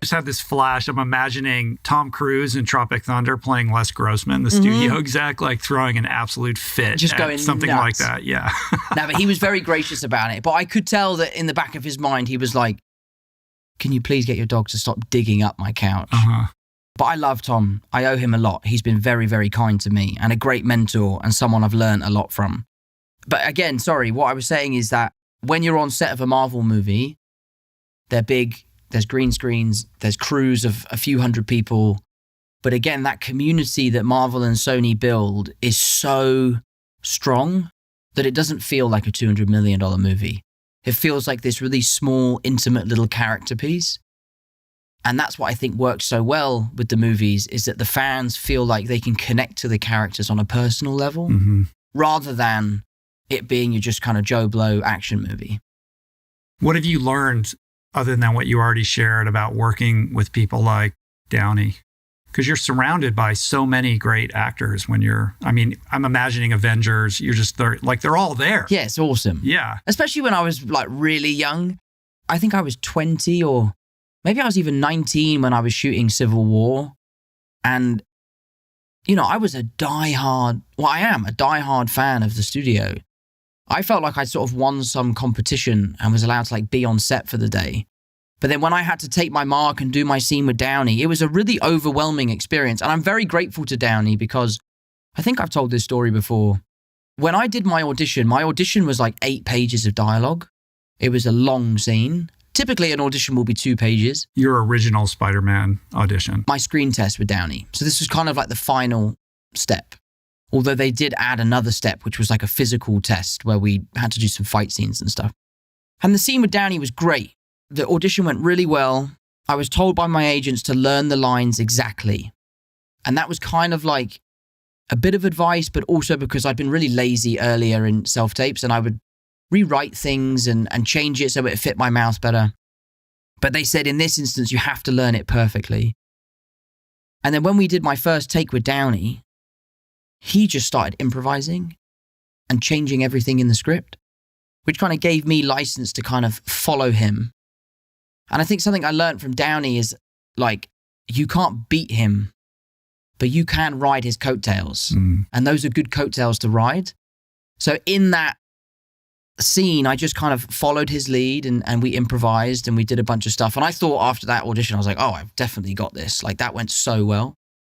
Just had this flash. I'm imagining Tom Cruise in Tropic Thunder playing Les Grossman, the studio exec, like throwing an absolute fit. Just at going something nuts. like that. Yeah. No, but he was very gracious about it. But I could tell that in the back of his mind, he was like, can you please get your dog to stop digging up my couch? But I love Tom. I owe him a lot. He's been very, very kind to me and a great mentor and someone I've learned a lot from. But again, sorry, what I was saying is that when you're on set of a Marvel movie, they're big, there's green screens, there's crews of a few hundred people. But again, that community that Marvel and Sony build is so strong that it doesn't feel like a $200 million movie. It feels like this really small, intimate little character piece. And that's what I think works so well with the movies, is that the fans feel like they can connect to the characters on a personal level, rather than it being your just kind of Joe Blow action movie. What have you learned, other than what you already shared, about working with people like Downey? Because you're surrounded by so many great actors when you're, I mean, I'm imagining Avengers, you're just, they're all there. Yeah, it's awesome. Yeah. Especially when I was like really young. I think I was 20 or maybe I was even 19 when I was shooting Civil War. And, you know, I was I am a diehard fan of the studio. I felt like I sort of won some competition and was allowed to like be on set for the day. But then when I had to take my mark and do my scene with Downey, it was a really overwhelming experience. And I'm very grateful to Downey because I think I've told this story before. When I did my audition was like 8 pages of dialogue. It was a long scene. Typically an audition will be 2 pages. Your original Spider-Man audition. My screen test with Downey. So this was kind of like the final step. Although they did add another step, which was like a physical test where we had to do some fight scenes and stuff. And the scene with Downey was great. The audition went really well. I was told by my agents to learn the lines exactly. And that was kind of like a bit of advice, but also because I'd been really lazy earlier in self-tapes and I would rewrite things and change it so it fit my mouth better. But they said in this instance, you have to learn it perfectly. And then when we did my first take with Downey, he just started improvising and changing everything in the script, which kind of gave me license to kind of follow him. And I think something I learned from Downey is like, you can't beat him, but you can ride his coattails. And those are good coattails to ride. So in that scene, I just kind of followed his lead and we improvised and we did a bunch of stuff. And I thought after that audition, I was like, oh, I've definitely got this. Like that went so well.